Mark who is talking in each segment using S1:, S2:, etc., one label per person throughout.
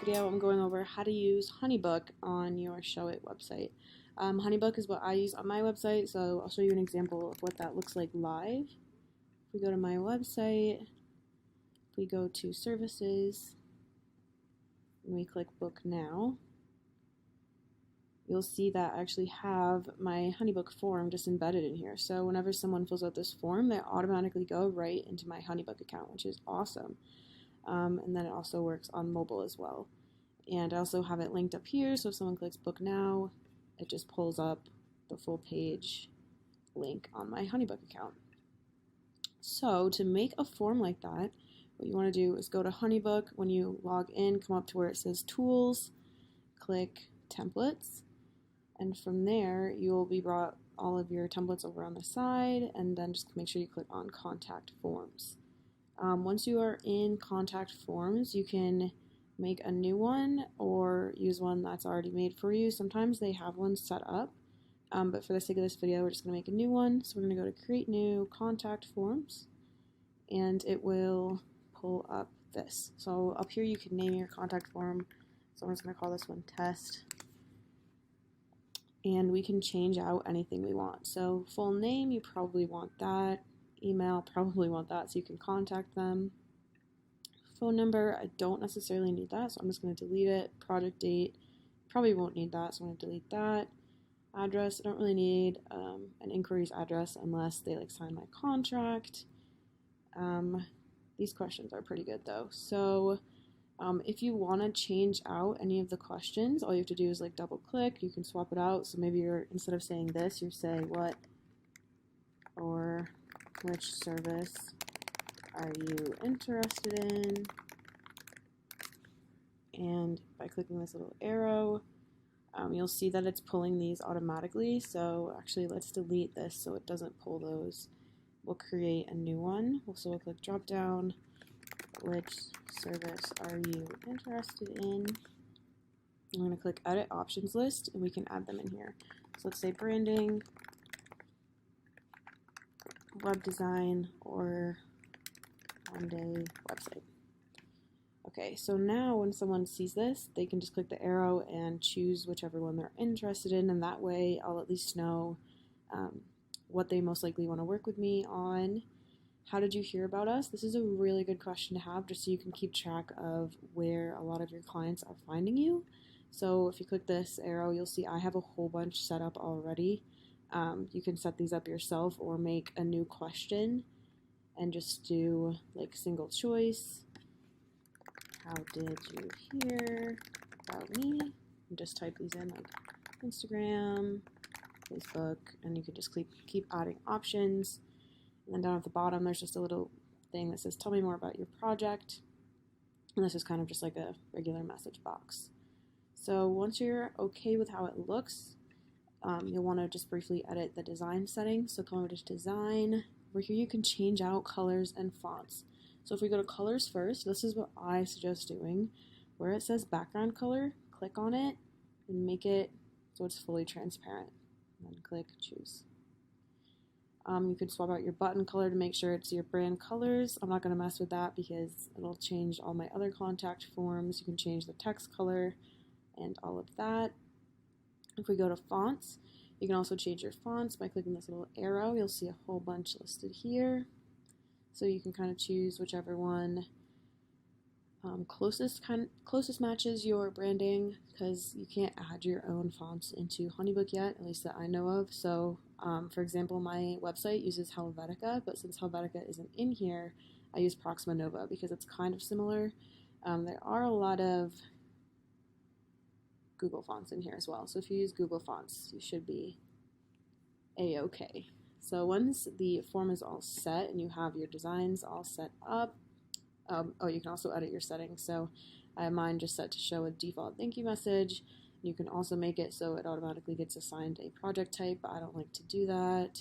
S1: video, I'm going over how to use Honeybook on your Showit website. Honeybook is what I use on my website, so I'll show you an example of what that looks like live. If we go to my website, we go to Services, and we click Book Now, you'll see that I actually have my Honeybook form just embedded in here. So whenever someone fills out this form, they automatically go right into my Honeybook account, which is awesome. And then it also works on mobile as well. And I also have it linked up here, so if someone clicks Book Now, it just pulls up the full page link on my Honeybook account. So to make a form like that, what you want to do is go to Honeybook. When you log in, come up to where it says Tools, click Templates, and from there you'll be brought all of your templates over on the side, and then just make sure you click on Contact Forms. Once you are in Contact Forms, you can make a new one or use one that's already made for you. Sometimes they have one set up, but for the sake of this video, we're just going to make a new one. So we're going to go to Create New Contact Forms, and it will pull up this. So up here you can name your contact form. So I'm just going to call this one Test. And we can change out anything we want. So full name, you probably want that. Email, probably want that, so you can contact them. Phone number, I don't necessarily need that, so I'm just going to delete it. Project date, probably won't need that, so I'm going to delete that. Address, I don't really need an inquiries address unless they sign my contract. These questions are pretty good though. So if you want to change out any of the questions, all you have to do is double click. You can swap it out. So maybe instead of saying this, you say what or which service are you interested in? And by clicking this little arrow, you'll see that it's pulling these automatically. So actually, let's delete this so it doesn't pull those. We'll create a new one. So we'll click drop down. Which service are you interested in? I'm going to click Edit Options List, and we can add them in here. So let's say branding, web design, or one-day website. Okay, so now when someone sees this, they can just click the arrow and choose whichever one they're interested in, and that way I'll at least know what they most likely want to work with me on. How did you hear about us? This is a really good question to have just so you can keep track of where a lot of your clients are finding you. So if you click this arrow, you'll see I have a whole bunch set up already. You can set these up yourself or make a new question and just do single choice. How did you hear about me? And just type these in Instagram, Facebook, and you can just keep adding options. And then down at the bottom, there's just a little thing that says, tell me more about your project. And this is kind of just like a regular message box. So once you're okay with how it looks, you'll want to just briefly edit the design settings. So come over to Design. Over here, you can change out colors and fonts. So if we go to Colors first, this is what I suggest doing. Where it says background color, click on it and make it so it's fully transparent. And then click Choose. You can swap out your button color to make sure it's your brand colors. I'm not going to mess with that because it'll change all my other contact forms. You can change the text color and all of that. If we go to fonts, you can also change your fonts by clicking this little arrow. You'll see a whole bunch listed here. So you can kind of choose whichever one closest matches your branding, because you can't add your own fonts into Honeybook yet, at least that I know of. So for example, my website uses Helvetica, but since Helvetica isn't in here, I use Proxima Nova because it's kind of similar. There are a lot of Google fonts in here as well. So if you use Google fonts, you should be a-okay. So once the form is all set and you have your designs all set up, you can also edit your settings. So I have mine just set to show a default thank you message. You can also make it so it automatically gets assigned a project type, but I don't like to do that.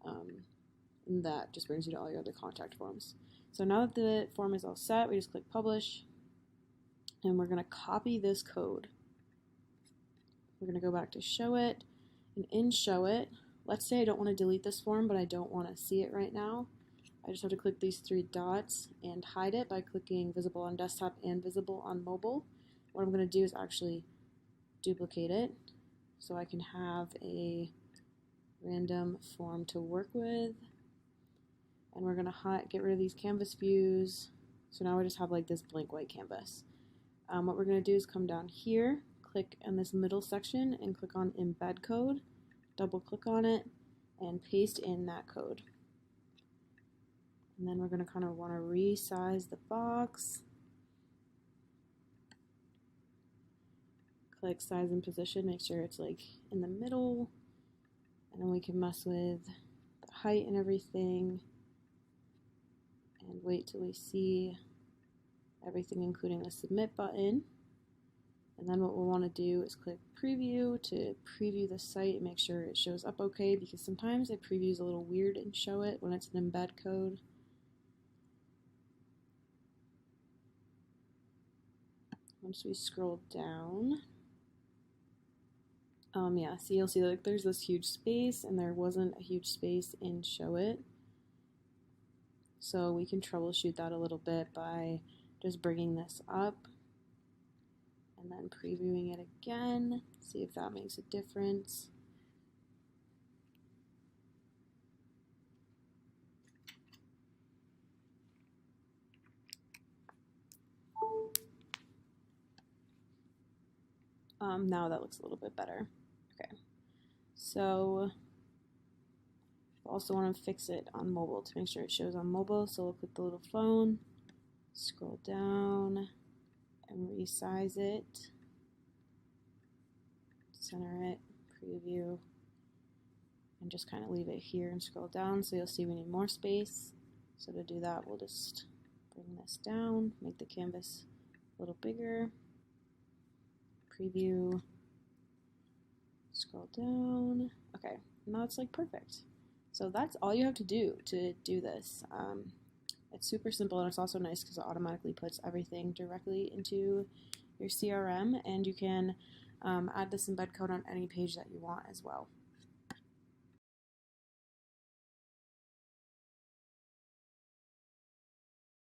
S1: And that just brings you to all your other contact forms. So now that the form is all set, we just click Publish, and we're going to copy this code. We're going to go back to Showit, and in Showit, let's say I don't want to delete this form, but I don't want to see it right now. I just have to click these three dots and hide it by clicking visible on desktop and visible on mobile. what I'm going to do is actually duplicate it so I can have a random form to work with. And we're going to get rid of these canvas views. So now we just have like this blank white canvas. What we're going to do is come down here, click in this middle section and click on Embed Code, double click on it, and paste in that code. And then we're going to kind of want to resize the box. Click size and position, make sure it's like in the middle. And then we can mess with the height and everything. And wait till we see everything, including the submit button. And then what we'll want to do is click preview to preview the site and make sure it shows up okay, because sometimes it previews a little weird in Showit when it's an embed code. Once we scroll down, yeah, see, you'll see like there's this huge space and there wasn't a huge space in Showit. So we can troubleshoot that a little bit by just bringing this up and then previewing it again, see if that makes a difference. Now that looks a little bit better. Okay, so we also want to fix it on mobile to make sure it shows on mobile. So we'll click the little phone, scroll down, and resize it, center it, preview, and just kind of leave it here and scroll down. So you'll see we need more space. So to do that, we'll just bring this down, make the canvas a little bigger, preview, scroll down. Okay, now it's like perfect. So that's all you have to do this. It's super simple, and it's also nice because it automatically puts everything directly into your CRM, and you can add this embed code on any page that you want as well.